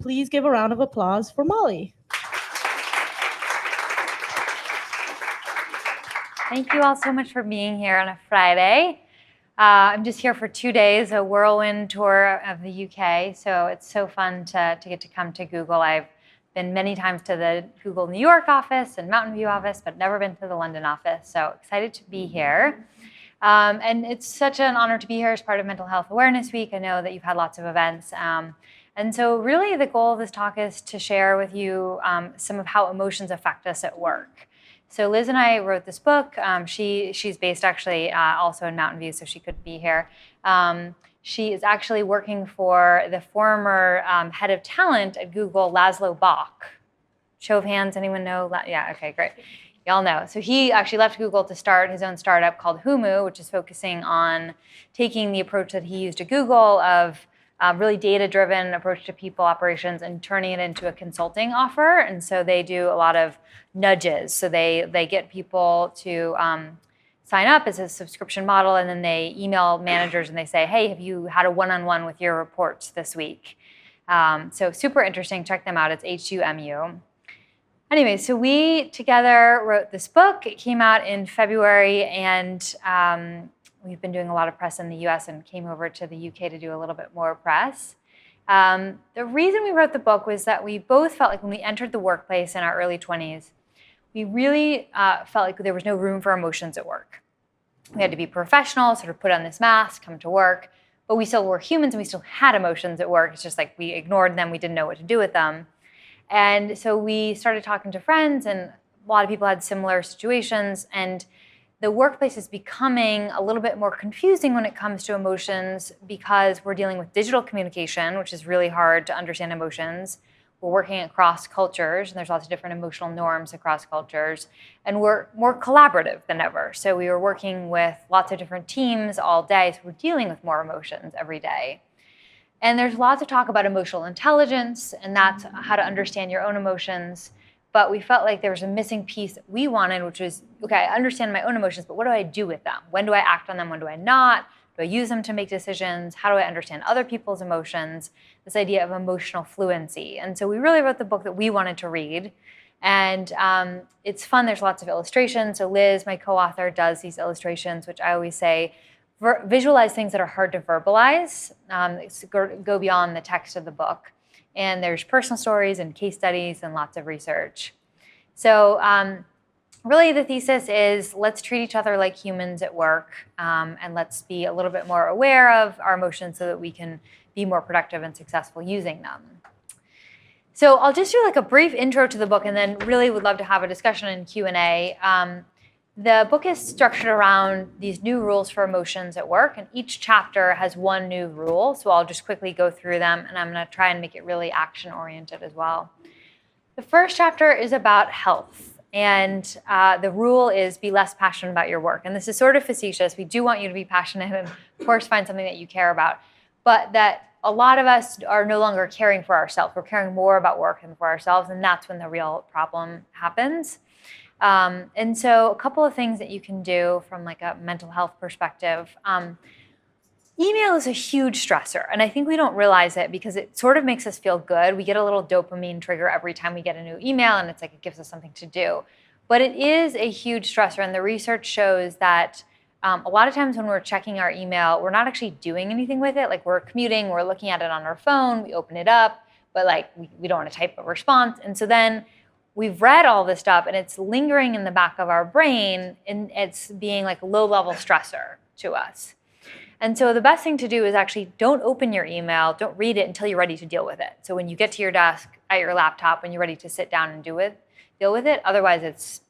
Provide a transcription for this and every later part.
Please give a round of applause for Mollie. Thank you all so much for being here on a Friday. I'm just here for 2 days, a whirlwind tour of the UK. So it's so fun to get to come to Google. I've been many times to the Google New York office and Mountain View office, but never been to the London office. So excited to be here. And it's such an honor to be here as part of Mental Health Awareness Week. I know that you've had lots of events. And so really the goal of this talk is to share with you some of how emotions affect us at work. So Liz and I wrote this book. She's based actually also in Mountain View, so she couldn't be here. She is actually working for the former head of talent at Google, Laszlo Bock. Show of hands, anyone know? Yeah, okay, great. Y'all know. So he actually left Google to start his own startup called Humu, which is focusing on taking the approach that he used at Google of really data-driven approach to people operations and turning it into a consulting offer. And so they do a lot of nudges. So they get people to sign up as a subscription model, and then they email managers and they say, hey, have you had a one-on-one with your reports this week? So super interesting. Check them out. It's HUMU. Anyway, so we together wrote this book. It came out in February, and we've been doing a lot of press in the US and came over to the UK to do a little bit more press. The reason we wrote the book was that we both felt like when we entered the workplace in our early 20s, we really felt like there was no room for emotions at work. We had to be professional, sort of put on this mask, come to work, but we still were humans and we still had emotions at work. It's just like we ignored them, we didn't know what to do with them. And so we started talking to friends, and a lot of people had similar situations, and the workplace is becoming a little bit more confusing when it comes to emotions because we're dealing with digital communication, which is really hard to understand emotions. We're working across cultures, and there's lots of different emotional norms across cultures, and we're more collaborative than ever. So we were working with lots of different teams all day, so we're dealing with more emotions every day. And there's lots of talk about emotional intelligence, and that's how to understand your own emotions. But we felt like there was a missing piece that we wanted, which was, okay, I understand my own emotions, but what do I do with them? When do I act on them? When do I not? Do I use them to make decisions? How do I understand other people's emotions? This idea of emotional fluency. And so we really wrote the book that we wanted to read. And it's fun. There's lots of illustrations. So Liz, my co-author, does these illustrations, which I always say, visualize things that are hard to verbalize, go beyond the text of the book. And there's personal stories and case studies and lots of research. So really the thesis is let's treat each other like humans at work, and let's be a little bit more aware of our emotions so that we can be more productive and successful using them. So I'll just do like a brief intro to the book, and then really would love to have a discussion and Q&A. The book is structured around these new rules for emotions at work, and each chapter has one new rule. So I'll just quickly go through them, and I'm going to try and make it really action-oriented as well. The first chapter is about health, and the rule is be less passionate about your work. And this is sort of facetious. We do want you to be passionate and, of course, find something that you care about, but that a lot of us are no longer caring for ourselves. We're caring more about work than for ourselves, and that's when the real problem happens. And so a couple of things that you can do from like a mental health perspective. Email is a huge stressor, and I think we don't realize it because it sort of makes us feel good. We get a little dopamine trigger every time we get a new email, and it's like it gives us something to do. But it is a huge stressor, and the research shows that a lot of times when we're checking our email, we're not actually doing anything with it. Like we're commuting, we're looking at it on our phone, we open it up, but like we don't want to type a response. And so then we've read all this stuff, and it's lingering in the back of our brain, and it's being like a low-level stressor to us. And so the best thing to do is actually don't open your email, don't read it until you're ready to deal with it. So when you get to your desk at your laptop, when you're ready to sit down and deal with it, otherwise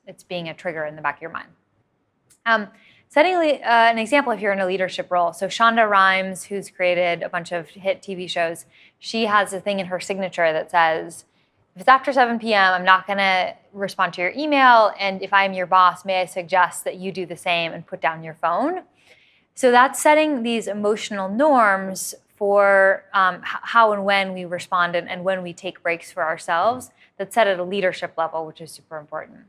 it's being a trigger in the back of your mind. Setting an example if you're in a leadership role. So Shonda Rhimes, who's created a bunch of hit TV shows, she has a thing in her signature that says, if it's after 7 p.m., I'm not going to respond to your email, and if I'm your boss, may I suggest that you do the same and put down your phone? So that's setting these emotional norms for how and when we respond and when we take breaks for ourselves. That's set at a leadership level, which is super important.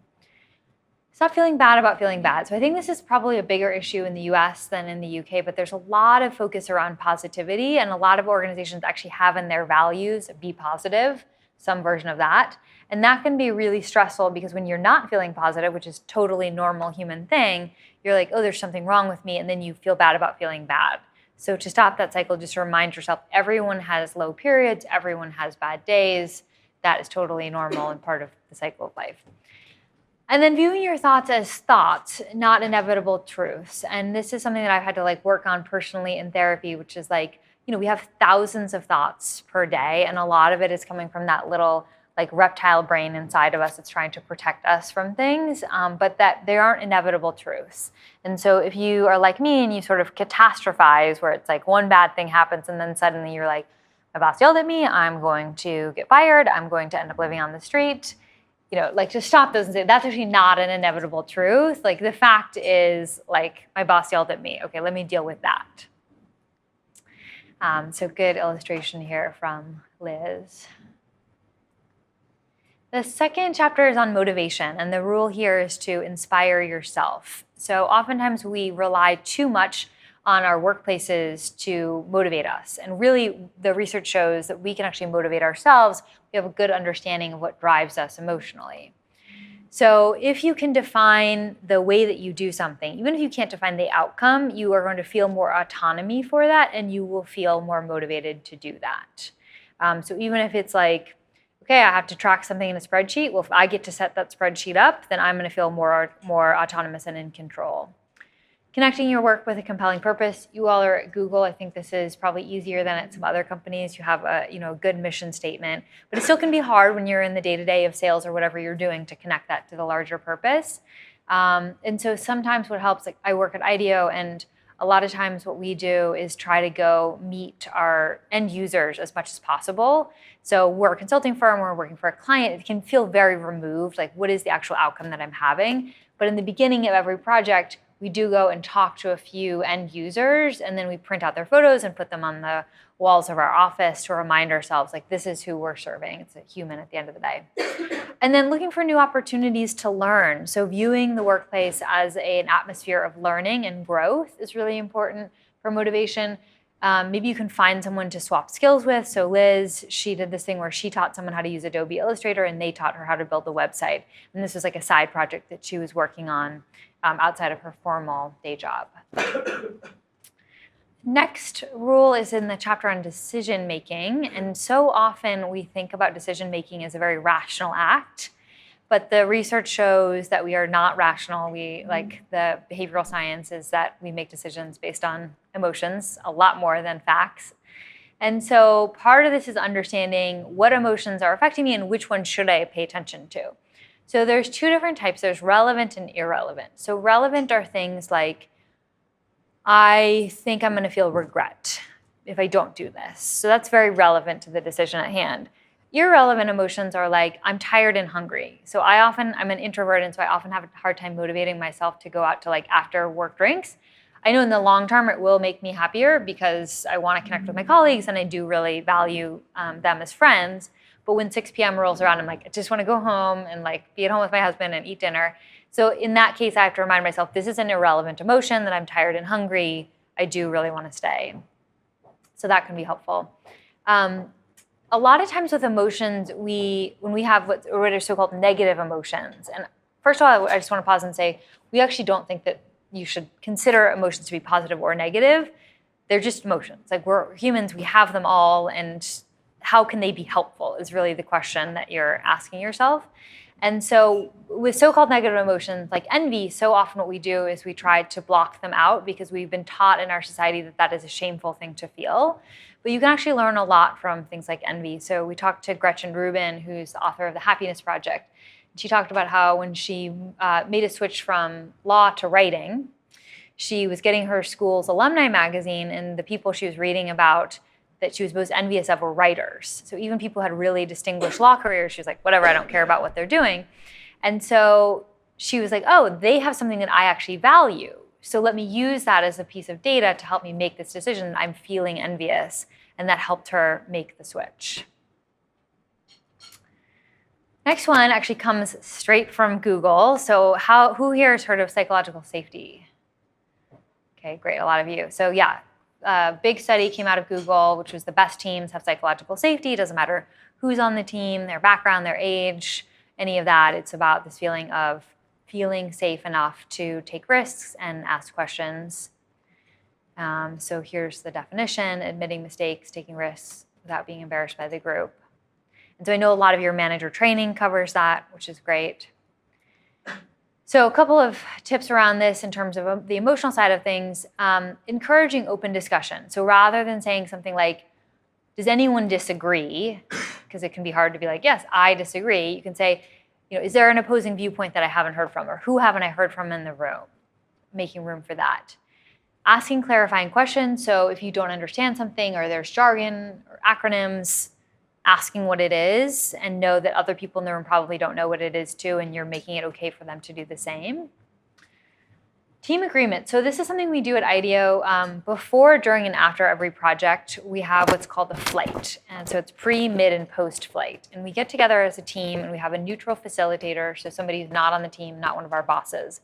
Stop feeling bad about feeling bad. So I think this is probably a bigger issue in the US than in the UK, but there's a lot of focus around positivity, and a lot of organizations actually have in their values, be positive, some version of that. And that can be really stressful because when you're not feeling positive, which is totally normal human thing, you're like, oh, there's something wrong with me, and then you feel bad about feeling bad. So to stop that cycle, just remind yourself, everyone has low periods, everyone has bad days. That is totally normal and part of the cycle of life. And then viewing your thoughts as thoughts, not inevitable truths. And this is something that I've had to work on personally in therapy, which is we have thousands of thoughts per day, and a lot of it is coming from that little reptile brain inside of us that's trying to protect us from things, but that they aren't inevitable truths. And so if you are like me and you sort of catastrophize, where it's one bad thing happens and then suddenly you're like, my boss yelled at me, I'm going to get fired, I'm going to end up living on the street, to stop those and say, that's actually not an inevitable truth. The fact is, my boss yelled at me. Okay, let me deal with that. So good illustration here from Liz. The second chapter is on motivation, and the rule here is to inspire yourself. So oftentimes we rely too much on our workplaces to motivate us. And really, the research shows that we can actually motivate ourselves. We have a good understanding of what drives us emotionally. So if you can define the way that you do something, even if you can't define the outcome, you are going to feel more autonomy for that, and you will feel more motivated to do that. So even if it's okay, I have to track something in a spreadsheet. Well, if I get to set that spreadsheet up, then I'm going to feel more autonomous and in control. Connecting your work with a compelling purpose. You all are at Google. I think this is probably easier than at some other companies. You have a good mission statement, but it still can be hard when you're in the day-to-day of sales or whatever you're doing to connect that to the larger purpose. And so sometimes what helps, I work at IDEO, and a lot of times what we do is try to go meet our end users as much as possible. So we're a consulting firm, we're working for a client. It can feel very removed, what is the actual outcome that I'm having? But in the beginning of every project, we do go and talk to a few end users, and then we print out their photos and put them on the walls of our office to remind ourselves, this is who we're serving. It's a human at the end of the day. And then looking for new opportunities to learn. So viewing the workplace as an atmosphere of learning and growth is really important for motivation. Maybe you can find someone to swap skills with. So Liz, she did this thing where she taught someone how to use Adobe Illustrator, and they taught her how to build the website. And this was a side project that she was working on outside of her formal day job. Next rule is in the chapter on decision making. And so often we think about decision making as a very rational act, but the research shows that we are not rational. The behavioral science is that we make decisions based on emotions a lot more than facts. And so part of this is understanding what emotions are affecting me and which one should I pay attention to. So there's two different types. There's relevant and irrelevant. So relevant are things like, I think I'm going to feel regret if I don't do this. So that's very relevant to the decision at hand. Irrelevant emotions are I'm tired and hungry. So I'm an introvert, and so I often have a hard time motivating myself to go out to after work drinks. I know in the long term it will make me happier because I want to connect with my colleagues and I do really value them as friends. But when 6 p.m. rolls around, I'm I just want to go home and be at home with my husband and eat dinner. So in that case, I have to remind myself, this is an irrelevant emotion, that I'm tired and hungry. I do really want to stay. So that can be helpful. A lot of times with emotions, when we have what are so-called negative emotions, and first of all, I just want to pause and say, we actually don't think that you should consider emotions to be positive or negative. They're just emotions. We're humans, we have them all, and how can they be helpful is really the question that you're asking yourself. And so with so-called negative emotions like envy, so often what we do is we try to block them out because we've been taught in our society that that is a shameful thing to feel. But you can actually learn a lot from things like envy. So we talked to Gretchen Rubin, who's the author of The Happiness Project. She talked about how when she made a switch from law to writing, she was getting her school's alumni magazine, and the people she was reading about that she was most envious of were writers. So even people who had really distinguished law careers, she was like, whatever, I don't care about what they're doing. And so she was like, oh, they have something that I actually value. So let me use that as a piece of data to help me make this decision. I'm feeling envious. And that helped her make the switch. Next one actually comes straight from Google. So who here has heard of psychological safety? Okay, great, a lot of you. So yeah, a big study came out of Google, which was the best teams have psychological safety. It doesn't matter who's on the team, their background, their age, any of that. It's about this feeling of feeling safe enough to take risks and ask questions. So here's the definition: admitting mistakes, taking risks without being embarrassed by the group. And so I know a lot of your manager training covers that, which is great. So a couple of tips around this in terms of the emotional side of things, encouraging open discussion. So rather than saying something like, does anyone disagree? Because it can be hard to be like, yes, I disagree. You can say, is there an opposing viewpoint that I haven't heard from? Or who haven't I heard from in the room? Making room for that. Asking clarifying questions. So if you don't understand something or there's jargon or acronyms, asking what it is and know that other people in the room probably don't know what it is too, and you're making it okay for them to do the same. Team agreement. So this is something we do at IDEO. Before, during, and after every project, we have what's called the flight. And so it's pre, mid, and post flight. And we get together as a team and we have a neutral facilitator, so somebody who's not on the team, not one of our bosses.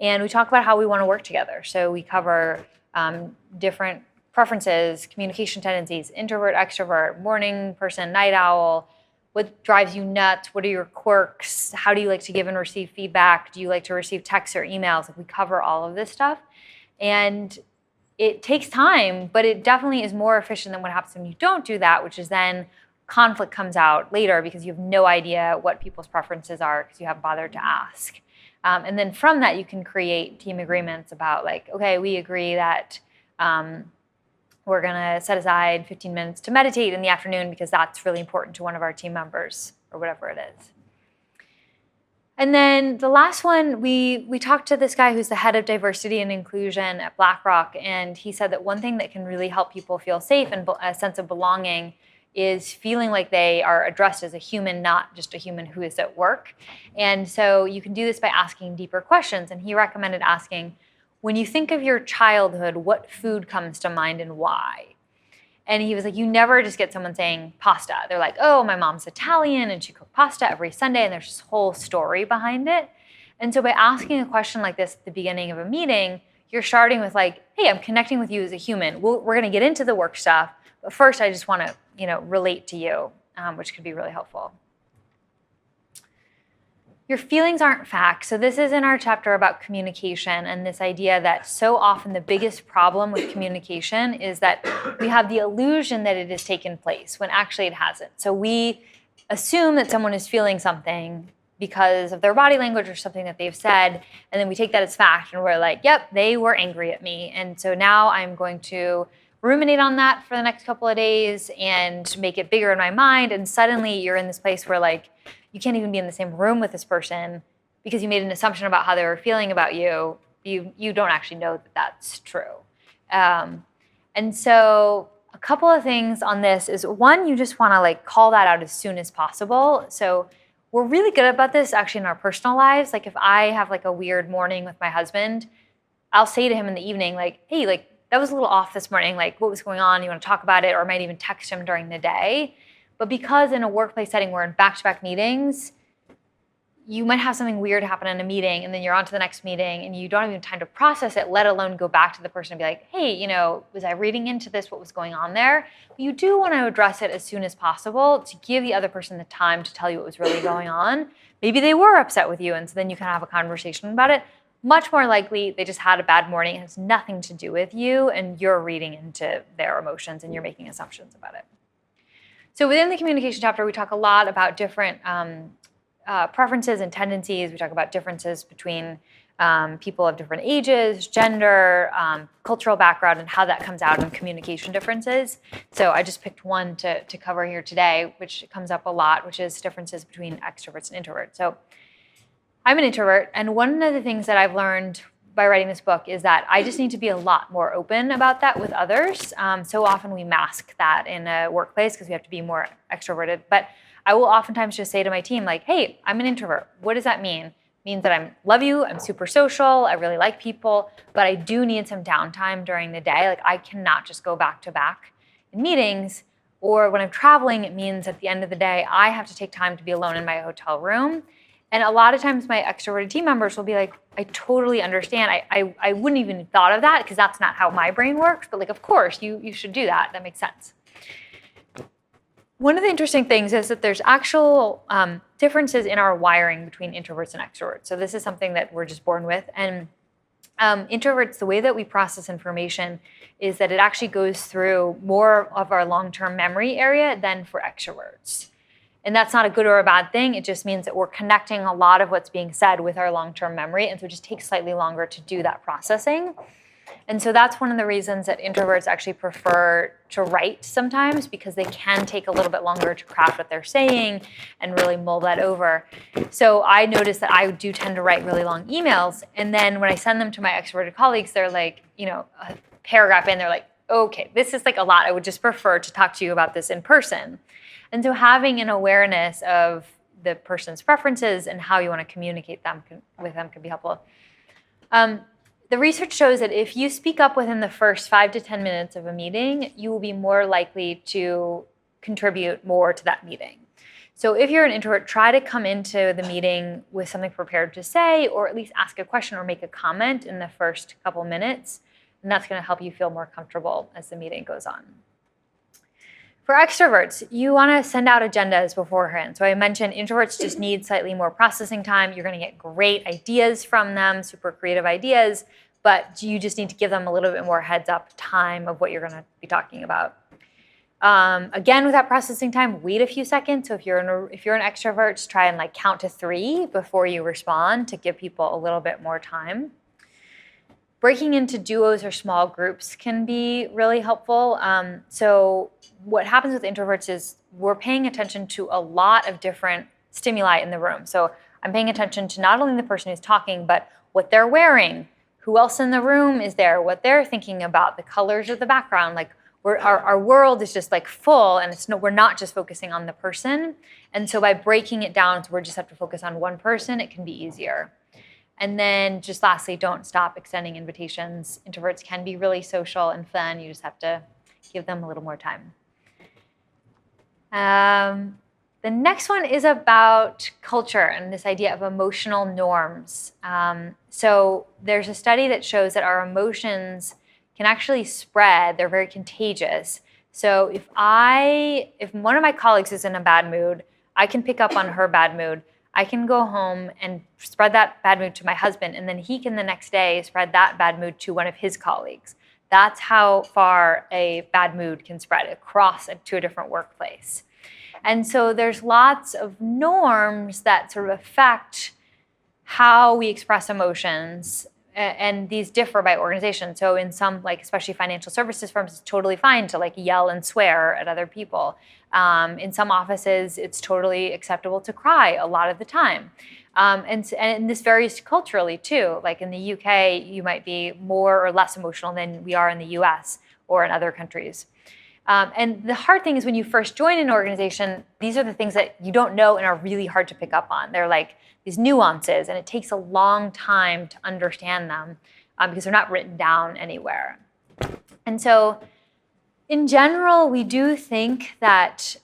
And we talk about how we want to work together. So we cover different preferences, communication tendencies, introvert, extrovert, morning person, night owl, what drives you nuts, what are your quirks, how do you like to give and receive feedback, do you like to receive texts or emails? Like, we cover all of this stuff. And it takes time, but it definitely is more efficient than what happens when you don't do that, which is then conflict comes out later because you have no idea what people's preferences are because you haven't bothered to ask. And then from that, you can create team agreements about like, okay, we agree that we're going to set aside 15 minutes to meditate in the afternoon because that's really important to one of our team members or whatever it is. And then the last one, we talked to this guy who's the head of diversity and inclusion at BlackRock, and he said that one thing that can really help people feel safe and a sense of belonging is feeling like they are addressed as a human, not just a human who is at work. And so you can do this by asking deeper questions. And he recommended asking, when you think of your childhood, what food comes to mind and why? And he was like, you never just get someone saying pasta. They're like, oh, my mom's Italian and she cooked pasta every Sunday, and there's this whole story behind it. And so by asking a question like this at the beginning of a meeting, you're starting with like, hey, I'm connecting with you as a human. We're going to get into the work stuff, but first I just want to relate to you, which could be really helpful. Your feelings aren't facts. So this is in our chapter about communication and this idea that so often the biggest problem with communication is that we have the illusion that it has taken place when actually it hasn't. So we assume that someone is feeling something because of their body language or something that they've said, and then we take that as fact and we're like, yep, they were angry at me. And so now I'm going to ruminate on that for the next couple of days and make it bigger in my mind. And suddenly you're in this place where like, you can't even be in the same room with this person because you made an assumption about how they were feeling about you. You don't actually know that that's true. And so a couple of things on this is, one, you just want to like call that out as soon as possible. So we're really good about this actually in our personal lives. Like if I have like a weird morning with my husband, I'll say to him in the evening, like, hey, like that was a little off this morning. Like what was going on? You want to talk about it? Or I might even text him during the day. But because in a workplace setting, we're in back-to-back meetings, you might have something weird happen in a meeting and then you're on to the next meeting and you don't have even time to process it, let alone go back to the person and be like, hey, was I reading into this? What was going on there? But you do want to address it as soon as possible to give the other person the time to tell you what was really going on. Maybe they were upset with you and so then you can have a conversation about it. Much more likely they just had a bad morning. It has nothing to do with you and you're reading into their emotions and you're making assumptions about it. So within the communication chapter, we talk a lot about different preferences and tendencies. We talk about differences between people of different ages, gender, cultural background, and how that comes out in communication differences. So I just picked one to cover here today, which comes up a lot, which is differences between extroverts and introverts. So I'm an introvert, and one of the things that I've learned by writing this book is that I just need to be a lot more open about that with others. So often we mask that in a workplace because we have to be more extroverted. But I will oftentimes just say to my team, like, hey, I'm an introvert. What does that mean? It means that I love you, I'm super social, I really like people, but I do need some downtime during the day. Like I cannot just go back to back in meetings Or when I'm traveling, it means at the end of the day, I have to take time to be alone in my hotel room. And a lot of times my extroverted team members will be like, I totally understand. I wouldn't even have thought of that because that's not how my brain works. But like, of course, you should do that. That makes sense. One of the interesting things is that there's actual differences in our wiring between introverts and extroverts. So this is something that we're just born with. And introverts, the way that we process information is that it actually goes through more of our long-term memory area than for extroverts. And that's not a good or a bad thing. It just means that we're connecting a lot of what's being said with our long-term memory. And so it just takes slightly longer to do that processing. And so that's one of the reasons that introverts actually prefer to write sometimes, because they can take a little bit longer to craft what they're saying and really mull that over. So I noticed that I do tend to write really long emails. And then when I send them to my extroverted colleagues, they're like, a paragraph in, they're like, okay, this is like a lot. I would just prefer to talk to you about this in person. And so having an awareness of the person's preferences and how you want to communicate with them can be helpful. The research shows that if you speak up within the first 5 to 10 minutes of a meeting, you will be more likely to contribute more to that meeting. So if you're an introvert, try to come into the meeting with something prepared to say, or at least ask a question or make a comment in the first couple minutes. And that's going to help you feel more comfortable as the meeting goes on. For extroverts, you want to send out agendas beforehand. So I mentioned introverts just need slightly more processing time. You're going to get great ideas from them, super creative ideas, but you just need to give them a little bit more heads up time of what you're going to be talking about. Again, with that processing time, wait a few seconds. So if you're an extrovert, just try and count to 3 before you respond to give people a little bit more time. Breaking into duos or small groups can be really helpful. So what happens with introverts is we're paying attention to a lot of different stimuli in the room. So I'm paying attention to not only the person who's talking, but what they're wearing, who else in the room is there, what they're thinking about, the colors of the background. Our world is just full, and we're not just focusing on the person. And so by breaking it down, so we just have to focus on one person, it can be easier. And then just lastly, don't stop extending invitations. Introverts can be really social and fun. You just have to give them a little more time. The next one is about culture and this idea of emotional norms. So there's a study that shows that our emotions can actually spread. They're very contagious. So if one of my colleagues is in a bad mood, I can pick up on her bad mood. I can go home and spread that bad mood to my husband, and then he can the next day spread that bad mood to one of his colleagues. That's how far a bad mood can spread across to a different workplace. And so there's lots of norms that sort of affect how we express emotions, and these differ by organization. So in some, especially financial services firms, it's totally fine to yell and swear at other people. In some offices, it's totally acceptable to cry a lot of the time. And this varies culturally too. Like in the UK, you might be more or less emotional than we are in the US or in other countries. And the hard thing is when you first join an organization, these are the things that you don't know and are really hard to pick up on. They're these nuances, and it takes a long time to understand them because they're not written down anywhere. And so in general, we do think that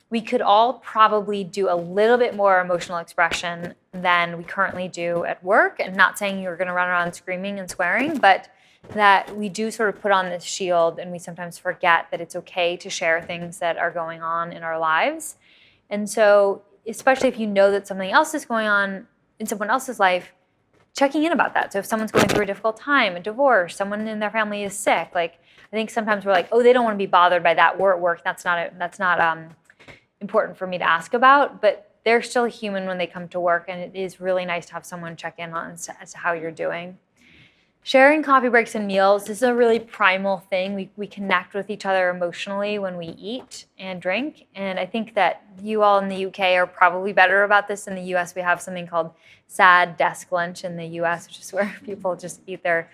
we could all probably do a little bit more emotional expression than we currently do at work. And not saying you're going to run around screaming and swearing, but that we do sort of put on this shield, and we sometimes forget that it's okay to share things that are going on in our lives. And so especially if you know that something else is going on in someone else's life, checking in about that. So if someone's going through a difficult time, a divorce, someone in their family is sick, I think sometimes we're oh, they don't want to be bothered by that. We're at work. That's not important for me to ask about. But they're still human when they come to work, and it is really nice to have someone check in on as to how you're doing. Sharing coffee breaks and meals is a really primal thing. We connect with each other emotionally when we eat and drink. And I think that you all in the UK are probably better about this. In the US, we have something called sad desk lunch in the US, which is where people just eat their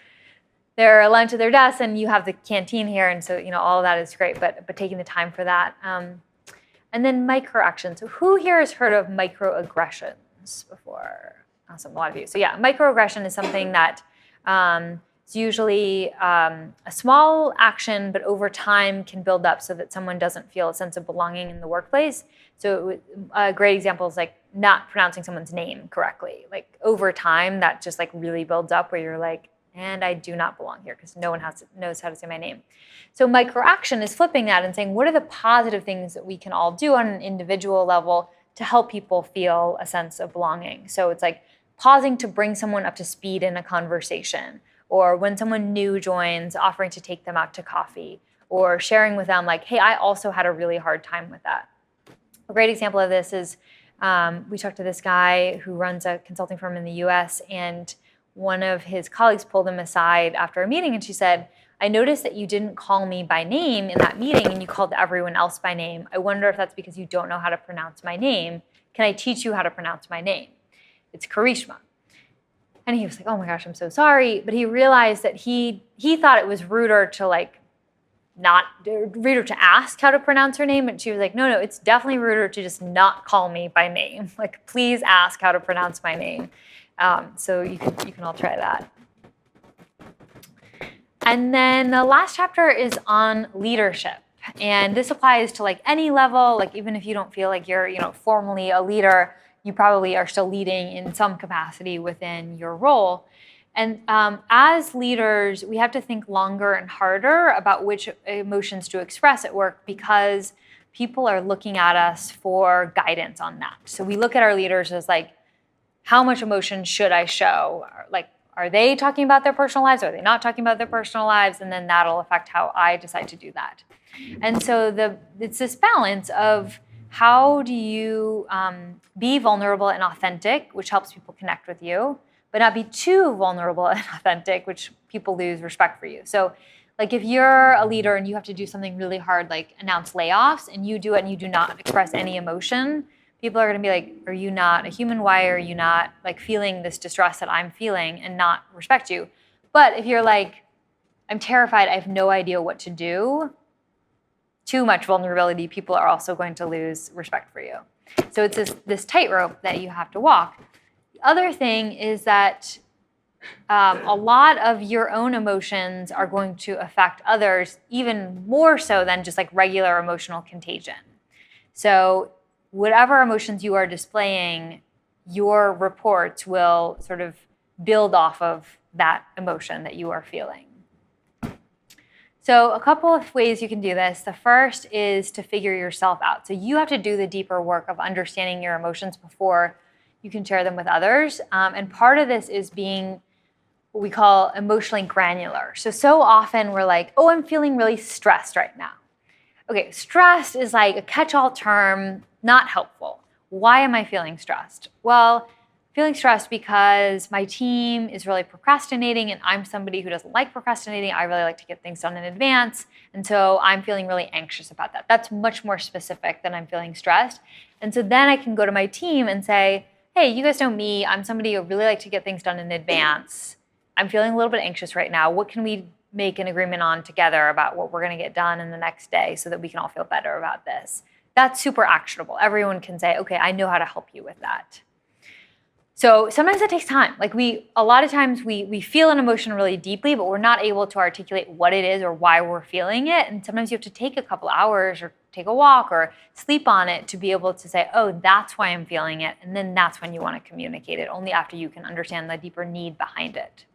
lunch at their desk, and you have the canteen here. And so, all of that is great, but taking the time for that. And then microactions. So who here has heard of microaggressions before? Awesome, a lot of you. So yeah, microaggression is something that It's usually a small action, but over time can build up so that someone doesn't feel a sense of belonging in the workplace. So a great example is like not pronouncing someone's name correctly. Like over time, that just like really builds up where you're like, and I do not belong here because no one knows how to say my name. So microaction is flipping that and saying, what are the positive things that we can all do on an individual level to help people feel a sense of belonging? So it's like pausing to bring someone up to speed in a conversation, or when someone new joins, offering to take them out to coffee, or sharing with them like, hey, I also had a really hard time with that. A great example of this is we talked to this guy who runs a consulting firm in the US, and one of his colleagues pulled him aside after a meeting, and she said, I noticed that you didn't call me by name in that meeting and you called everyone else by name. I wonder if that's because you don't know how to pronounce my name. Can I teach you how to pronounce my name? It's Karishma. And he was like, oh my gosh, I'm so sorry. But he realized that he thought it was ruder to ask how to pronounce her name. And she was like, no, it's definitely ruder to just not call me by name. Like, please ask how to pronounce my name. So you can all try that. And then the last chapter is on leadership. And this applies to like any level, like even if you don't feel like you're, formally a leader, you probably are still leading in some capacity within your role. And as leaders, we have to think longer and harder about which emotions to express at work because people are looking at us for guidance on that. So we look at our leaders as like, how much emotion should I show? Like, are they talking about their personal lives? Are they not talking about their personal lives? And then that'll affect how I decide to do that. And so it's this balance of how do you be vulnerable and authentic, which helps people connect with you, but not be too vulnerable and authentic, which people lose respect for you. So like if you're a leader and you have to do something really hard, like announce layoffs, and you do it and you do not express any emotion, people are going to be like, are you not a human? Why are you not like feeling this distress that I'm feeling and not respect you? But if you're like, I'm terrified, I have no idea what to do, too much vulnerability, people are also going to lose respect for you. So it's this tightrope that you have to walk. The other thing is that a lot of your own emotions are going to affect others even more so than just like regular emotional contagion. So whatever emotions you are displaying, your reports will sort of build off of that emotion that you are feeling. So a couple of ways you can do this. The first is to figure yourself out. So you have to do the deeper work of understanding your emotions before you can share them with others. And part of this is being what we call emotionally granular. So often we're like, oh, I'm feeling really stressed right now. Okay, stressed is like a catch-all term, not helpful. Why am I feeling stressed? Well, feeling stressed because my team is really procrastinating and I'm somebody who doesn't like procrastinating. I really like to get things done in advance. And so I'm feeling really anxious about that. That's much more specific than I'm feeling stressed. And so then I can go to my team and say, hey, you guys know me. I'm somebody who really like to get things done in advance. I'm feeling a little bit anxious right now. What can we make an agreement on together about what we're going to get done in the next day so that we can all feel better about this? That's super actionable. Everyone can say, okay, I know how to help you with that. So sometimes it takes time. Like a lot of times we feel an emotion really deeply, but we're not able to articulate what it is or why we're feeling it. And sometimes you have to take a couple hours or take a walk or sleep on it to be able to say, oh, that's why I'm feeling it. And then that's when you want to communicate it, only after you can understand the deeper need behind it.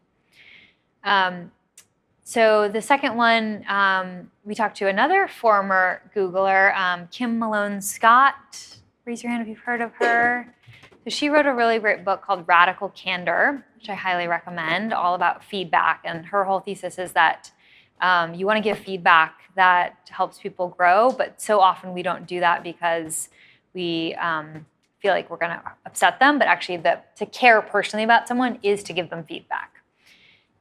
So the second one, we talked to another former Googler, Kim Malone Scott. Raise your hand if you've heard of her. So she wrote a really great book called Radical Candor, which I highly recommend, all about feedback. And her whole thesis is that you want to give feedback that helps people grow, but so often we don't do that because we feel like we're going to upset them. But actually, to care personally about someone is to give them feedback.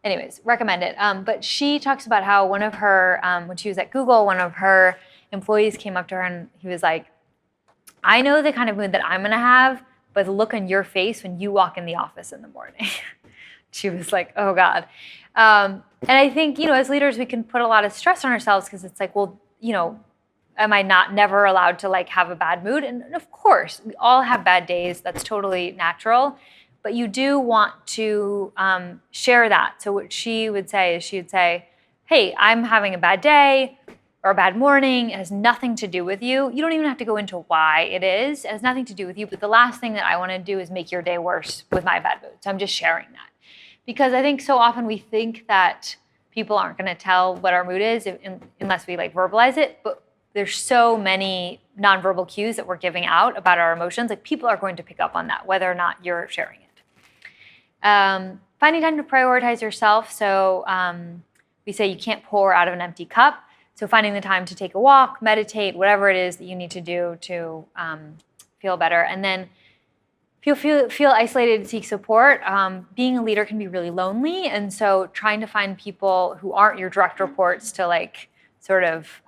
Anyways, recommend it. But she talks about how one of her, when she was at Google, one of her employees came up to her and he was like, I know the kind of mood that I'm going to have, but the look on your face when you walk in the office in the morning. She was like, oh God. And I think, as leaders, we can put a lot of stress on ourselves because it's like, well, am I never allowed to have a bad mood? And of course, we all have bad days. That's totally natural. but you do want to share that. So what she would say is she would say, hey, I'm having a bad day or a bad morning. It has nothing to do with you. You don't even have to go into why it is. It has nothing to do with you. But the last thing that I want to do is make your day worse with my bad mood. So I'm just sharing that. Because I think so often we think that people aren't going to tell what our mood is unless we like verbalize it. But there's so many nonverbal cues that we're giving out about our emotions. Like people are going to pick up on that, whether or not you're sharing it. Finding time to prioritize yourself. So we say you can't pour out of an empty cup. So finding the time to take a walk, meditate, whatever it is that you need to do to feel better. And then if you feel isolated, seek support. Being a leader can be really lonely. And so trying to find people who aren't your direct reports to like sort of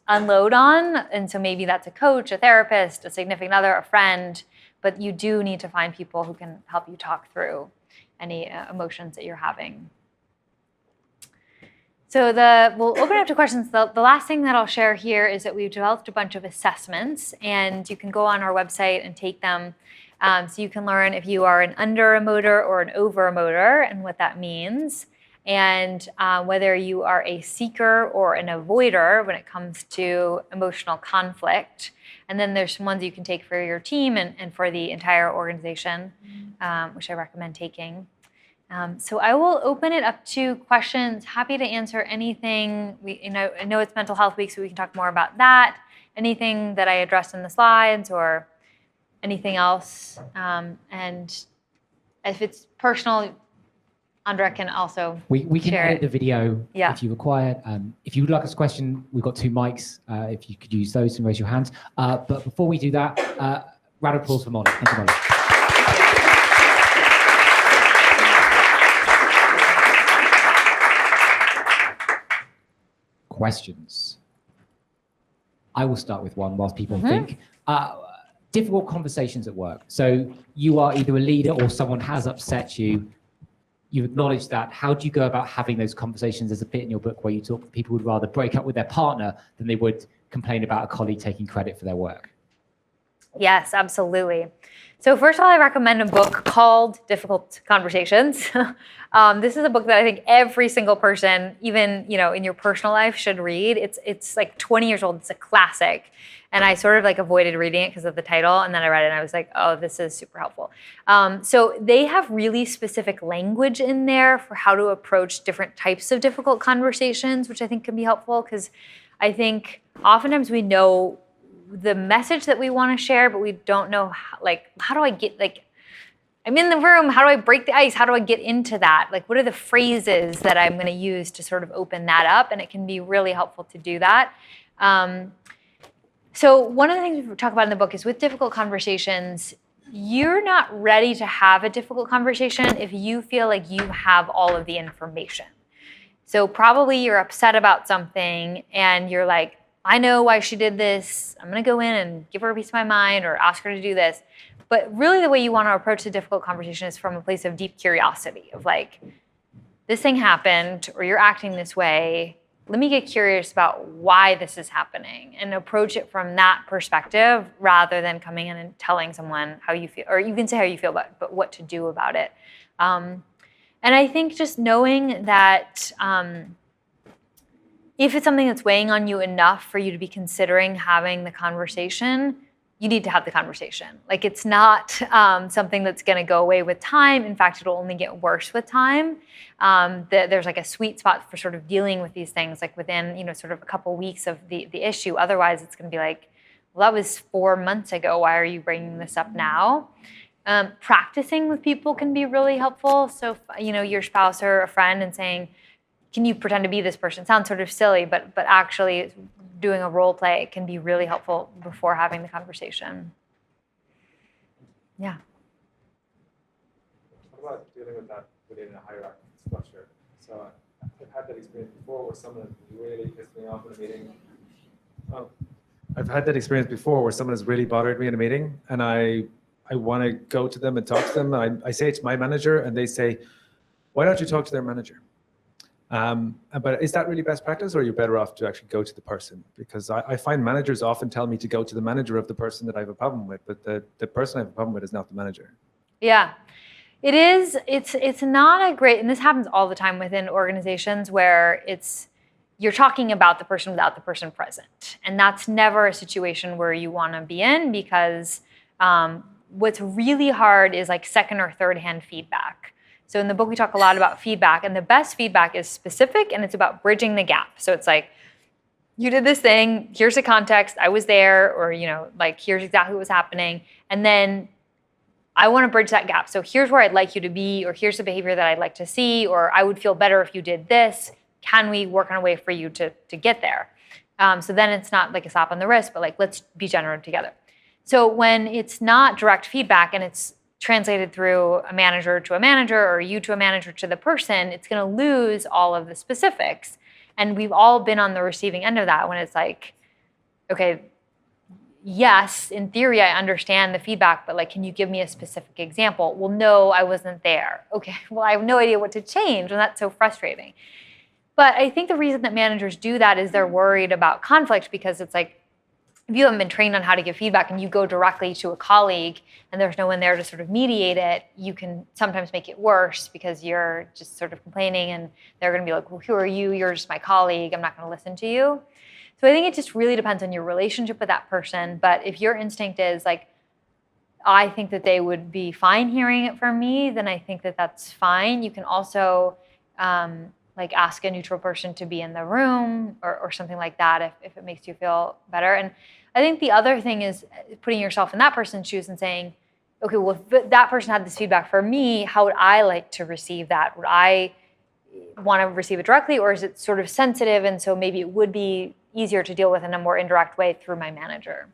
unload on. And so maybe that's a coach, a therapist, a significant other, a friend. But you do need to find people who can help you talk through any emotions that you're having. So we'll open it up to questions. The last thing that I'll share here is that we've developed a bunch of assessments, and you can go on our website and take them. So you can learn if you are an under-emoter or an over-emoter and what that means, and whether you are a seeker or an avoider when it comes to emotional conflict. And then there's some ones you can take for your team and for the entire organization, which I recommend taking. So I will open it up to questions. Happy to answer anything. I know it's Mental Health Week, so we can talk more about that. Anything that I addressed in the slides or anything else. And if it's personal, Andra can also we can share edit the video Yeah. if you require. If you would like us a question, we've got 2 mics. If you could use those and raise your hands. But before we do that, round of applause for Mollie. Thank you, Mollie. Questions. I will start with one whilst people think. Difficult conversations at work. So you are either a leader or someone has upset you. You acknowledge that. How do you go about having those conversations? There's a bit in your book where you talk people would rather break up with their partner than they would complain about a colleague taking credit for their work. Yes, absolutely. So first of all, I recommend a book called Difficult Conversations. This is a book that I think every single person, even in your personal life, should read. It's like 20 years old. It's a classic. And I sort of like avoided reading it because of the title. And then I read it and I was like, oh, this is super helpful. So they have really specific language in there for how to approach different types of difficult conversations, which I think can be helpful because I think oftentimes we know the message that we want to share, but we don't know how do I get, I'm in the room, how do I break the ice? How do I get into that? What are the phrases that I'm going to use to sort of open that up? And it can be really helpful to do that. So one of the things we talk about in the book is with difficult conversations, you're not ready to have a difficult conversation if you feel like you have all of the information. So probably you're upset about something and you're like, I know why she did this. I'm going to go in and give her a piece of my mind or ask her to do this. But really the way you want to approach a difficult conversation is from a place of deep curiosity of this thing happened or you're acting this way. Let me get curious about why this is happening and approach it from that perspective rather than coming in and telling someone how you feel, or you can say how you feel about it, but what to do about it. And I think just knowing that if it's something that's weighing on you enough for you to be considering having the conversation, you need to have the conversation. It's not something that's going to go away with time. In fact, it'll only get worse with time. There's a sweet spot for sort of dealing with these things, within sort of a couple weeks of the issue. Otherwise, it's going to be well, that was 4 months ago. Why are you bringing this up now? Practicing with people can be really helpful. So, your spouse or a friend and saying, can you pretend to be this person? Sounds sort of silly, but actually doing a role play can be really helpful before having the conversation. Yeah. What about dealing with that within a hierarchical structure? So I've had that experience before where someone really pissed me off in a meeting. I've had that experience before where someone has really bothered me in a meeting and I want to go to them and talk to them. I say it to my manager and they say, why don't you talk to their manager? But is that really best practice or are you better off to actually go to the person? Because I find managers often tell me to go to the manager of the person that I have a problem with, but the person I have a problem with is not the manager. Yeah. It is. It's not a great, and this happens all the time within organizations where you're talking about the person without the person present, and that's never a situation where you want to be in, because what's really hard is like second or third hand feedback. So in the book we talk a lot about feedback, and the best feedback is specific, and it's about bridging the gap. So it's like, you did this thing, here's the context, I was there, or like here's exactly what was happening, and then I want to bridge that gap. So here's where I'd like you to be, or here's the behavior that I'd like to see, or I would feel better if you did this. Can we work on a way for you to get there? So then it's not like a slap on the wrist, but like, let's be generative together. So when it's not direct feedback and it's translated through a manager to a manager, or you to a manager to the person, it's going to lose all of the specifics. And we've all been on the receiving end of that, when it's like, okay, yes, in theory, I understand the feedback, but like, can you give me a specific example? Well, no, I wasn't there. Okay, well, I have no idea what to change, and that's so frustrating. But I think the reason that managers do that is they're worried about conflict, because it's like, if you haven't been trained on how to give feedback and you go directly to a colleague and there's no one there to sort of mediate it, you can sometimes make it worse, because you're just sort of complaining, and they're going to be like, well, who are you? You're just my colleague. I'm not going to listen to you. So I think it just really depends on your relationship with that person. But if your instinct is like, I think that they would be fine hearing it from me, then I think that that's fine. You can also like ask a neutral person to be in the room, or something like that, if it makes you feel better. And I think the other thing is putting yourself in that person's shoes and saying, okay, well, if that person had this feedback for me, how would I like to receive that? Would I want to receive it directly, or is it sort of sensitive, and so maybe it would be easier to deal with in a more indirect way through my manager?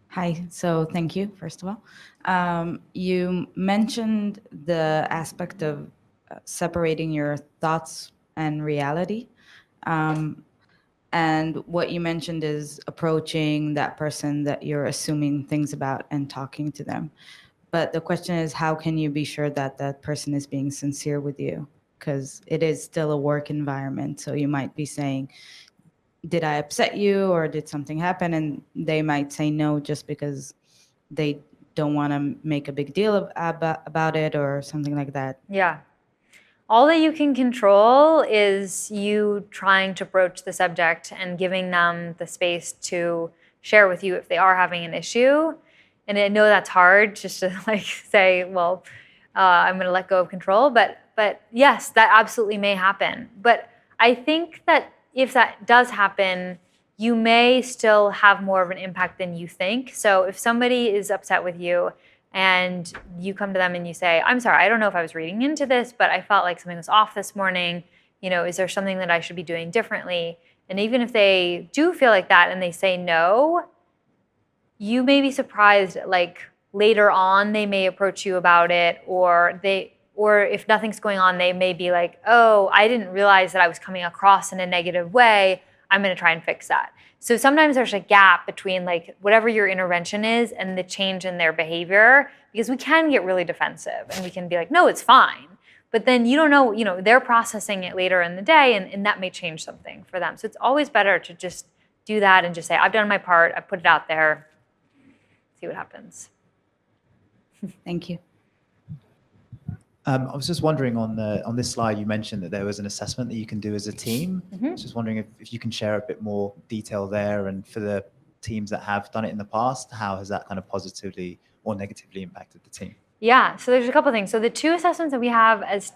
Hi, so thank you, first of all. You mentioned the aspect of separating your thoughts and reality. And what you mentioned is approaching that person that you're assuming things about and talking to them. But the question is, how can you be sure that that person is being sincere with you? Because it is still a work environment. So you might be saying, did I upset you, or did something happen? And they might say no just because they don't want to make a big deal about it, or something like that. Yeah. All that you can control is you trying to broach the subject and giving them the space to share with you if they are having an issue. And I know that's hard, just to like say, well, I'm going to let go of control. But yes, that absolutely may happen. But I think that if that does happen, you may still have more of an impact than you think. So if somebody is upset with you and you come to them and you say, I'm sorry, I don't know if I was reading into this, but I felt like something was off this morning. Is there something that I should be doing differently? And even if they do feel like that and they say no, you may be surprised, like later on they may approach you about it, or if nothing's going on, they may be like, oh, I didn't realize that I was coming across in a negative way. I'm going to try and fix that. So sometimes there's a gap between like whatever your intervention is and the change in their behavior, because we can get really defensive and we can be like, no, it's fine. But then you don't know, they're processing it later in the day, and that may change something for them. So it's always better to just do that and just say, I've done my part, I've put it out there, see what happens. Thank you. I was just wondering on this slide, you mentioned that there was an assessment that you can do as a team. I was just wondering if you can share a bit more detail there, and for the teams that have done it in the past, how has that kind of positively or negatively impacted the team? Yeah, so there's a couple things. So the two assessments that we have as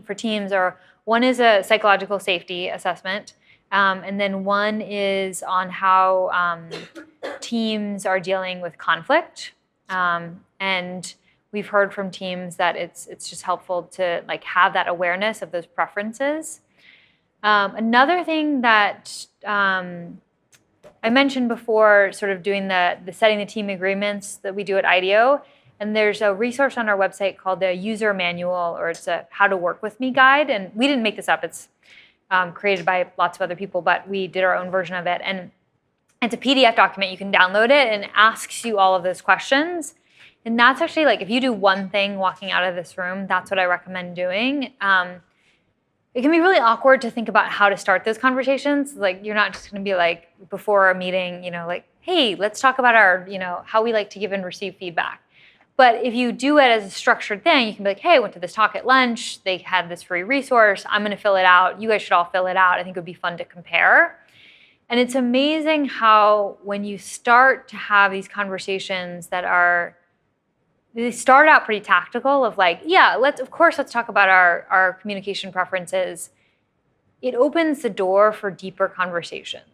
for teams are, one is a psychological safety assessment, and then one is on how teams are dealing with conflict. And we've heard from teams that it's just helpful to like have that awareness of those preferences. Another thing that I mentioned before, sort of doing the setting the team agreements that we do at IDEO. And there's a resource on our website called the User Manual, or it's a How to Work With Me guide. And we didn't make this up. It's created by lots of other people, but we did our own version of it. And it's a PDF document. You can download it, and it asks you all of those questions. And that's actually like, if you do one thing walking out of this room, that's what I recommend doing. it can be really awkward to think about how to start those conversations. Like, you're not just going to be like, before a meeting, like, hey, let's talk about our, how we like to give and receive feedback. But if you do it as a structured thing, you can be like, hey, I went to this talk at lunch. They had this free resource. I'm going to fill it out. You guys should all fill it out. I think it would be fun to compare. And it's amazing how when you start to have these conversations they start out pretty tactical of like, yeah, let's talk about our communication preferences. It opens the door for deeper conversations.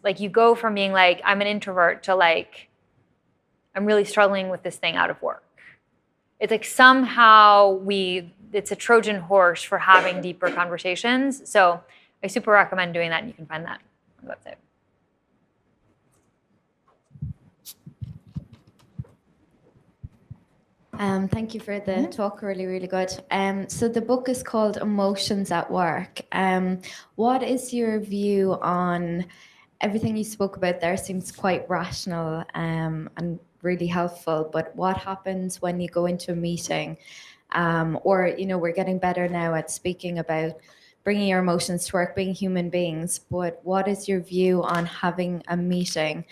Like, you go from being like, I'm an introvert to like, I'm really struggling with this thing out of work. It's like somehow it's a Trojan horse for having deeper conversations. So I super recommend doing that, and you can find that on the website. Thank you for the talk, really, really good. So the book is called Emotions at Work. What is your view on everything you spoke about there? Seems quite rational and really helpful, but what happens when you go into a meeting or, we're getting better now at speaking about bringing your emotions to work, being human beings, but what is your view on having a meeting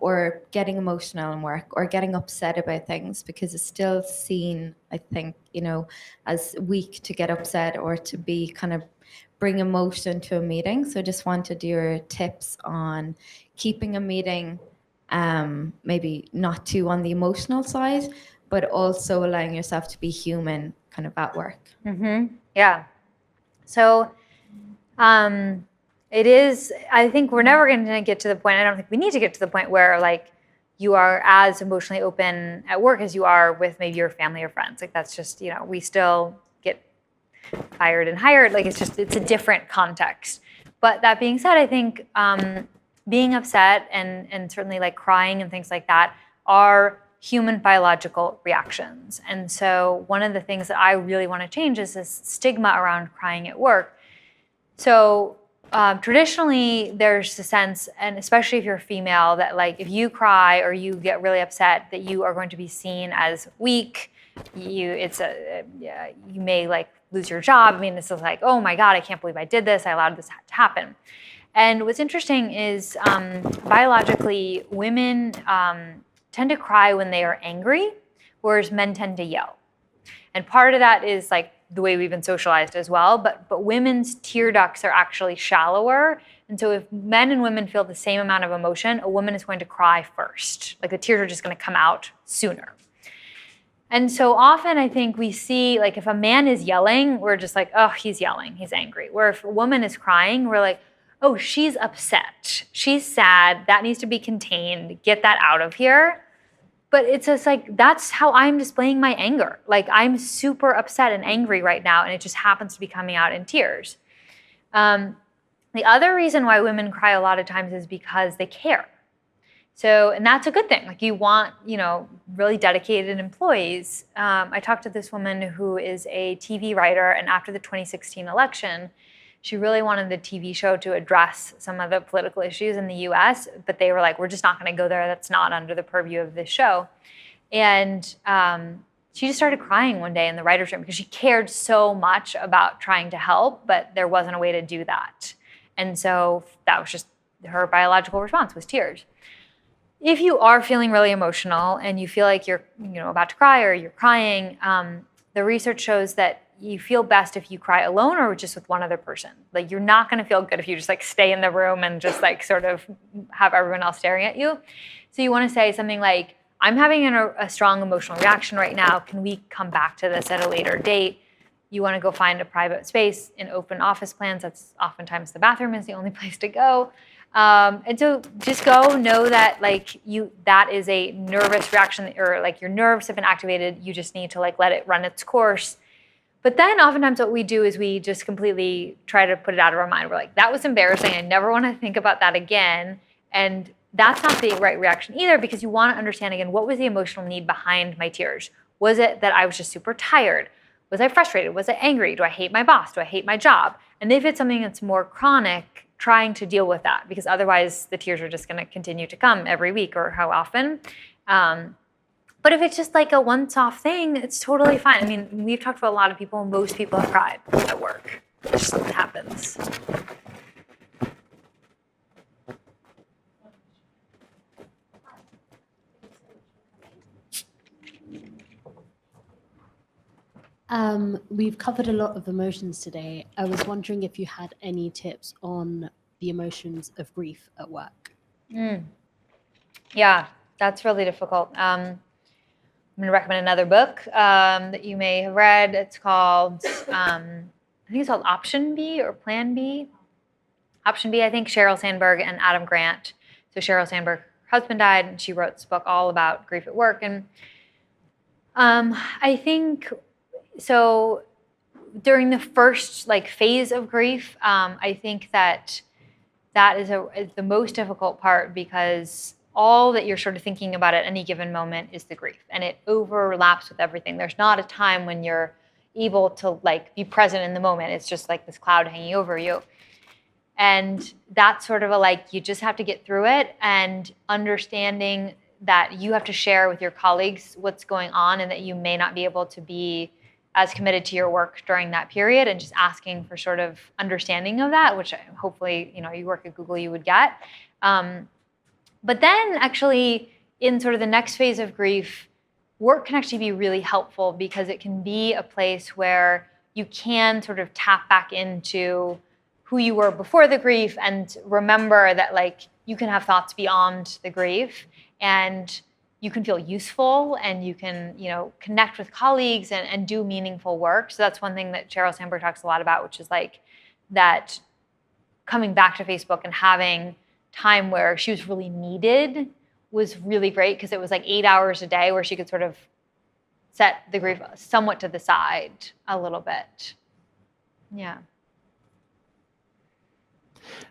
or getting emotional in work or getting upset about things? Because it's still seen, I think, as weak to get upset or to be kind of bring emotion to a meeting. So just wanted your tips on keeping a meeting maybe not too on the emotional side, but also allowing yourself to be human kind of at work. Yeah. So it is, I think we're never going to get to the point, I don't think we need to get to the point where like you are as emotionally open at work as you are with maybe your family or friends. Like, that's just, we still get fired and hired. Like, it's a different context. But that being said, I think being upset and certainly like crying and things like that are human biological reactions. And so one of the things that I really want to change is this stigma around crying at work. So traditionally there's a sense, and especially if you're a female, that like if you cry or you get really upset, that you are going to be seen as weak. You may like lose your job. I mean, this is like, oh my God, I can't believe I did this. I allowed this to happen. And what's interesting is biologically, women tend to cry when they are angry, whereas men tend to yell. And part of that is like the way we've been socialized as well, but women's tear ducts are actually shallower. And so if men and women feel the same amount of emotion, a woman is going to cry first. Like, the tears are just going to come out sooner. And so often I think we see, like, if a man is yelling, we're just like, oh, he's yelling, he's angry. Where if a woman is crying, we're like, oh, she's upset, she's sad, that needs to be contained, get that out of here. But it's just like, that's how I'm displaying my anger. Like, I'm super upset and angry right now, and it just happens to be coming out in tears. The other reason why women cry a lot of times is because they care. So, and that's a good thing. Like, you want, really dedicated employees. I talked to this woman who is a TV writer, and after the 2016 election, she really wanted the TV show to address some of the political issues in the US, but they were like, we're just not going to go there. That's not under the purview of this show. And she just started crying one day in the writer's room because she cared so much about trying to help, but there wasn't a way to do that. And so that was just her biological response, was tears. If you are feeling really emotional and you feel like you're about to cry or you're crying, the research shows that you feel best if you cry alone or just with one other person. Like, you're not going to feel good if you just like stay in the room and just like sort of have everyone else staring at you. So you want to say something like, I'm having a strong emotional reaction right now. Can we come back to this at a later date? You want to go find a private space. In open office plans, that's oftentimes the bathroom is the only place to go. And so just go, know that like that is a nervous reaction, or like your nerves have been activated. You just need to like let it run its course. But then oftentimes what we do is we just completely try to put it out of our mind. We're like, that was embarrassing. I never want to think about that again. And that's not the right reaction either, because you want to understand, again, what was the emotional need behind my tears? Was it that I was just super tired? Was I frustrated? Was I angry? Do I hate my boss? Do I hate my job? And if it's something that's more chronic, trying to deal with that, because otherwise the tears are just going to continue to come every week or how often. But if it's just like a once-off thing, it's totally fine. I mean, we've talked to a lot of people, and most people have cried at work. It just doesn't happen. questions? We've covered a lot of emotions today. I was wondering if you had any tips on the emotions of grief at work. Yeah, that's really difficult. I'm going to recommend another book that you may have read. It's called, I think it's called Option B or Plan B. Option B, I think, Sheryl Sandberg and Adam Grant. So Sheryl Sandberg, her husband died, and she wrote this book all about grief at work. And I think, so during the first phase of grief, I think that is the most difficult part, because all that you're sort of thinking about at any given moment is the grief, and it overlaps with everything. There's not a time when you're able to be present in the moment. It's just like this cloud hanging over you. And that's sort of you just have to get through it, and understanding that you have to share with your colleagues what's going on, and that you may not be able to be as committed to your work during that period, and just asking for sort of understanding of that, which hopefully, you work at Google, you would get. But then actually in sort of the next phase of grief, work can actually be really helpful, because it can be a place where you can sort of tap back into who you were before the grief, and remember that you can have thoughts beyond the grief, and you can feel useful, and you can, connect with colleagues and do meaningful work. So that's one thing that Sheryl Sandberg talks a lot about, which is that coming back to Facebook and having time where she was really needed was really great, because it was 8 hours a day where she could sort of set the grief somewhat to the side a little bit. Yeah.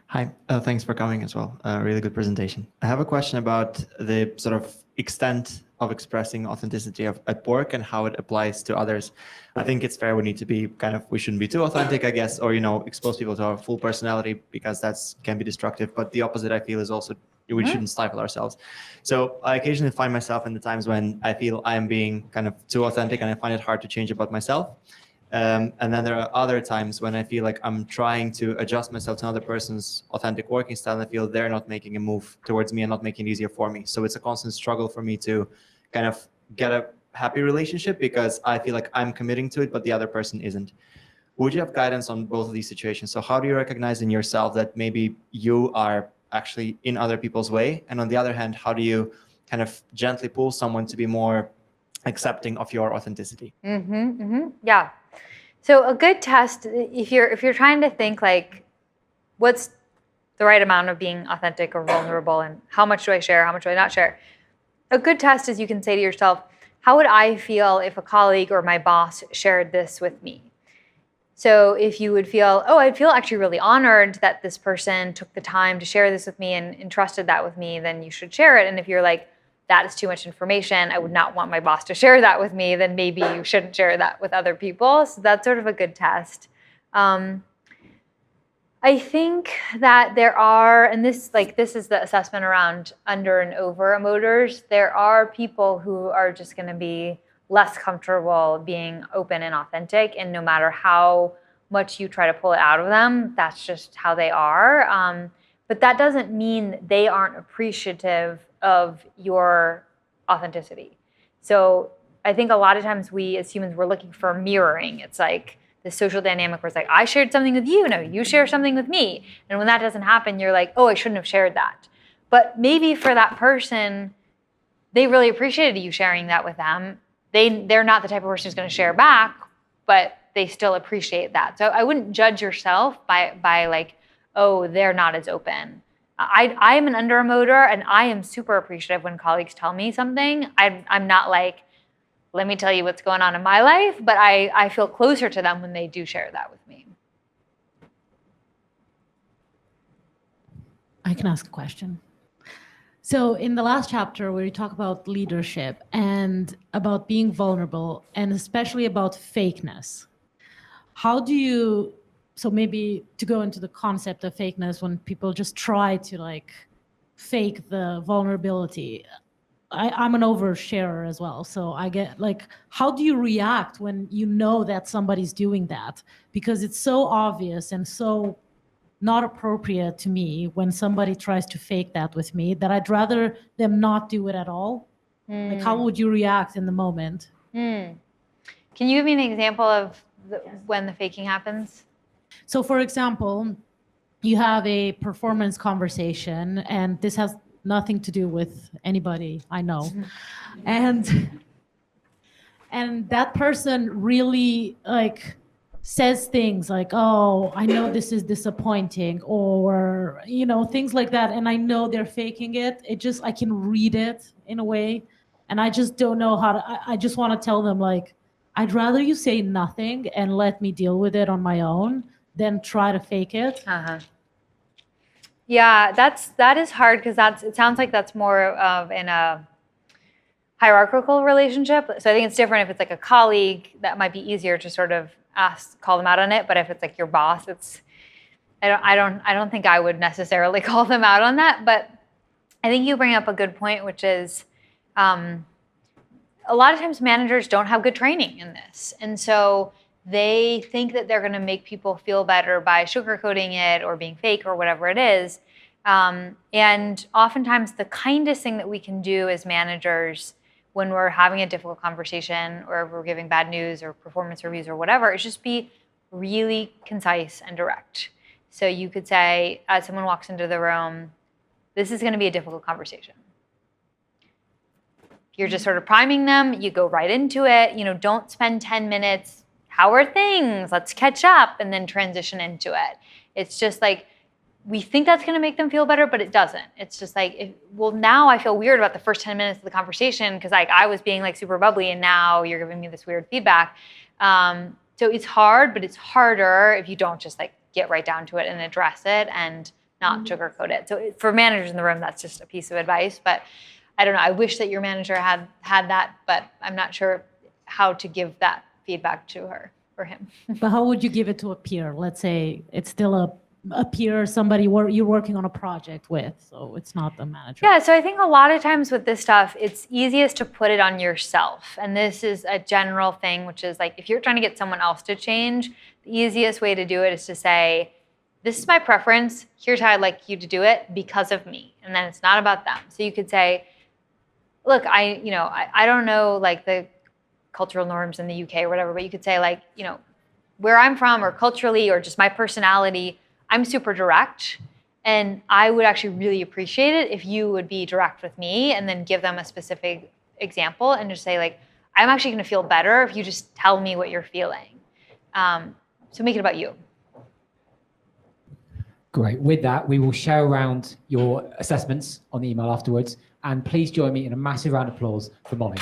Hi, thanks for coming as well. Really good presentation. I have a question about the sort of extent of expressing authenticity at work and how it applies to others. I think it's fair we need to be we shouldn't be too authentic, I guess, or, expose people to our full personality, because can be destructive. But the opposite, I feel, is also we shouldn't stifle ourselves. So I occasionally find myself in the times when I feel I am being kind of too authentic, and I find it hard to change about myself. And then there are other times when I feel like I'm trying to adjust myself to another person's authentic working style, and I feel they're not making a move towards me and not making it easier for me. So it's a constant struggle for me to kind of get a happy relationship, because I feel like I'm committing to it, but the other person isn't. Would you have guidance on both of these situations? So how do you recognize in yourself that maybe you are actually in other people's way? And on the other hand, how do you kind of gently pull someone to be more accepting of your authenticity? Yeah. So a good test, if you're trying to think what's the right amount of being authentic or vulnerable, and how much do I share, how much do I not share? A good test is you can say to yourself, how would I feel if a colleague or my boss shared this with me? So if you would feel, I'd feel actually really honored that this person took the time to share this with me and entrusted that with me, then you should share it. And if you're that is too much information, I would not want my boss to share that with me, then maybe you shouldn't share that with other people. So that's sort of a good test. I think that there are, and this is the assessment around under and over emoters, there are people who are just going to be less comfortable being open and authentic, and no matter how much you try to pull it out of them, that's just how they are. But that doesn't mean they aren't appreciative of your authenticity. So I think a lot of times we as humans, we're looking for mirroring. It's the social dynamic where it's I shared something with you, no, you share something with me. And when that doesn't happen, you're I shouldn't have shared that. But maybe for that person, they really appreciated you sharing that with them. They're not the type of person who's going to share back, but they still appreciate that. So I wouldn't judge yourself by they're not as open. I am an under emoter, and I am super appreciative when colleagues tell me something. I'm not let me tell you what's going on in my life, but I feel closer to them when they do share that with me. I can ask a question. So in the last chapter where you talk about leadership and about being vulnerable, and especially about fakeness, how do you, so maybe to go into the concept of fakeness, when people just try to fake the vulnerability, I'm an oversharer as well. So I get like, how do you react when you know that somebody's doing that? Because it's so obvious and so not appropriate to me when somebody tries to fake that with me that I'd rather them not do it at all. Like, how would you react in the moment? Can you give me an example of when the faking happens? So for example, you have a performance conversation, and this has nothing to do with anybody I know. And that person really like says things like, oh, I know this is disappointing, or, you know, things like that. And I know they're faking it. I can read it in a way. And I just don't know how to, I just want to tell them like, I'd rather you say nothing and let me deal with it on my own than try to fake it. Yeah, that is hard because it sounds like that's more of in a hierarchical relationship. So I think it's different if it's like a colleague. That might be easier to sort of call them out on it. But if it's like your boss, I don't think I would necessarily call them out on that. But I think you bring up a good point, which is a lot of times managers don't have good training in this, and so they think that they're going to make people feel better by sugarcoating it or being fake or whatever it is. And oftentimes the kindest thing that we can do as managers when we're having a difficult conversation or we're giving bad news or performance reviews or whatever is just be really concise and direct. So you could say, as someone walks into the room, this is going to be a difficult conversation. You're just sort of priming them. You go right into it. You know, don't spend 10 minutes. How are things? Let's catch up, and then transition into it. It's just like, we think that's going to make them feel better, but it doesn't. It's just like, well, now I feel weird about the first 10 minutes of the conversation because like I was being like super bubbly, and now you're giving me this weird feedback. So it's hard, but it's harder if you don't just like get right down to it and address it and not sugarcoat it. So for managers in the room, that's just a piece of advice. But I don't know. I wish that your manager had that, but I'm not sure how to give that feedback to her or him. But how would you give it to a peer? Let's say it's still a peer, somebody you're working on a project with, so it's not the manager. Yeah, so I think a lot of times with this stuff, it's easiest to put it on yourself. And this is a general thing, which is like, if you're trying to get someone else to change, the easiest way to do it is to say, this is my preference, here's how I'd like you to do it because of me. And then it's not about them. So you could say, look, I don't know like the cultural norms in the UK or whatever, but you could say like, you know, where I'm from or culturally or just my personality, I'm super direct, and I would actually really appreciate it if you would be direct with me, and then give them a specific example and just say like, I'm actually going to feel better if you just tell me what you're feeling. So make it about you. Great. With that, we will share around your assessments on the email afterwards, and please join me in a massive round of applause for Mollie.